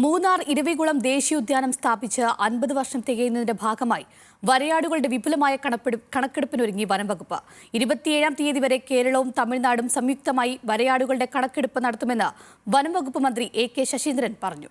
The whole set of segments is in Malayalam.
മൂന്നാർ ഇരവികുളം ദേശീയോദ്യാനം സ്ഥാപിച്ച് 50 വർഷം തികയുന്നതിന്റെ ഭാഗമായി വരയാടുകളുടെ വിപുലമായ കണക്കെടുപ്പിനൊരുങ്ങി വനംവകുപ്പ്. 27-ാം തീയതി വരെ കേരളവും തമിഴ്നാടും സംയുക്തമായി വരയാടുകളുടെ കണക്കെടുപ്പ് നടത്തുമെന്ന് വനംവകുപ്പ് മന്ത്രി A.K. ശശീന്ദ്രൻ പറഞ്ഞു.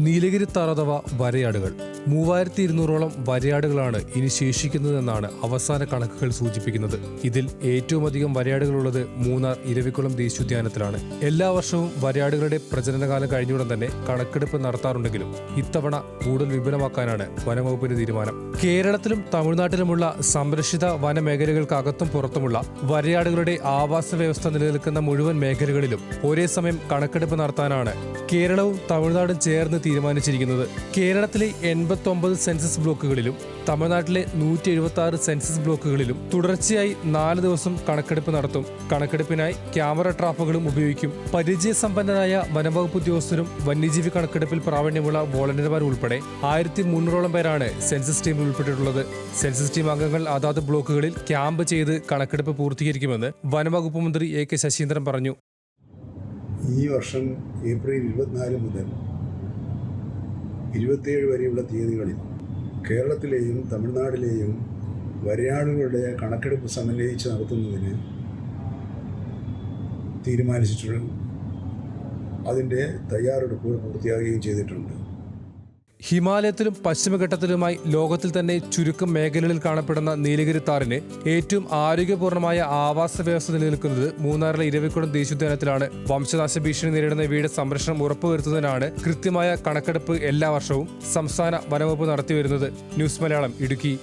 നീലഗിരി താർ അഥവാ വരയാടുകൾ 3200ഓളം വരയാടുകളാണ് ഇനി ശേഷിക്കുന്നതെന്നാണ് അവസാന കണക്കുകൾ സൂചിപ്പിക്കുന്നത്. ഇതിൽ ഏറ്റവും അധികം വരയാടുകളുള്ളത് മൂന്നാർ ഇരവികുളം ദേശീയോദ്യാനത്തിലാണ്. എല്ലാ വർഷവും വരയാടുകളുടെ പ്രജനനകാലം കഴിഞ്ഞുടൻ തന്നെ കണക്കെടുപ്പ് നടത്താറുണ്ടെങ്കിലും ഇത്തവണ കൂടുതൽ വിപുലമാക്കാനാണ് വനംവകുപ്പിന്റെ തീരുമാനം. കേരളത്തിലും തമിഴ്നാട്ടിലുമുള്ള സംരക്ഷിത വനമേഖലകൾക്കകത്തും പുറത്തുമുള്ള വരയാടുകളുടെ ആവാസ വ്യവസ്ഥ നിലനിൽക്കുന്ന മുഴുവൻ മേഖലകളിലും ഒരേ സമയം കണക്കെടുപ്പ് നടത്താനാണ് കേരളവും തമിഴ്നാടും ചേർന്ന് തീരുമാനിച്ചിരിക്കുന്നത്. കേരളത്തിലെ 89 സെൻസസ് ബ്ലോക്കുകളിലും തമിഴ്നാട്ടിലെ 176 സെൻസസ് ബ്ലോക്കുകളിലും തുടർച്ചയായി 4 ദിവസം കണക്കെടുപ്പ് നടത്തും. കണക്കെടുപ്പിനായി ക്യാമറ ട്രാപ്പുകളും ഉപയോഗിക്കും. പരിചയസമ്പന്നരായ വനംവകുപ്പ് ഉദ്യോഗസ്ഥരും വന്യജീവി കണക്കെടുപ്പിൽ പ്രാവീണ്യമുള്ള വോളണ്ടിയർമാർ ഉൾപ്പെടെ 1300ഓളം പേരാണ് സെൻസസ് ടീമിൽ ഉൾപ്പെട്ടിട്ടുള്ളത്. സെൻസസ് ടീം അംഗങ്ങൾ അതാത് ബ്ലോക്കുകളിൽ ക്യാമ്പ് ചെയ്ത് കണക്കെടുപ്പ് പൂർത്തീകരിക്കുമെന്ന് വനംവകുപ്പ് മന്ത്രി A.K. ശശീന്ദ്രൻ പറഞ്ഞു. ഈ വർഷം ഏപ്രിൽ 24 മുതൽ 27 വരെയുള്ള തീയതികളിൽ കേരളത്തിലെയും തമിഴ്നാട്ടിലെയും വരയാടുകളുടെ കണക്കെടുപ്പ് സമന്വയിച്ച് നടത്തുന്നതിന് തീരുമാനിച്ചിട്ടുണ്ട്. അതിൻ്റെ തയ്യാറെടുപ്പുകൾ പൂർത്തിയാകുകയും ചെയ്തിട്ടുണ്ട്. ഹിമാലയത്തിലും പശ്ചിമഘട്ടത്തിലുമായി ലോകത്തിൽ തന്നെ ചുരുക്കം മേഖലകളിൽ കാണപ്പെടുന്ന നീലഗിരി താറിന് ഏറ്റവും ആരോഗ്യപൂർണമായ ആവാസ വ്യവസ്ഥ നിലനിൽക്കുന്നത് മൂന്നാറിലെ ഇരവികുളം ദേശീയോദ്യാനത്തിലാണ്. വംശനാശ ഭീഷണി നേരിടുന്ന ഇവയുടെ സംരക്ഷണം ഉറപ്പുവരുത്തുന്നതിനാണ് കൃത്യമായ കണക്കെടുപ്പ് എല്ലാ വർഷവും സംസ്ഥാന വനംവകുപ്പ് നടത്തിവരുന്നത്. ന്യൂസ് മലയാളം, ഇടുക്കി.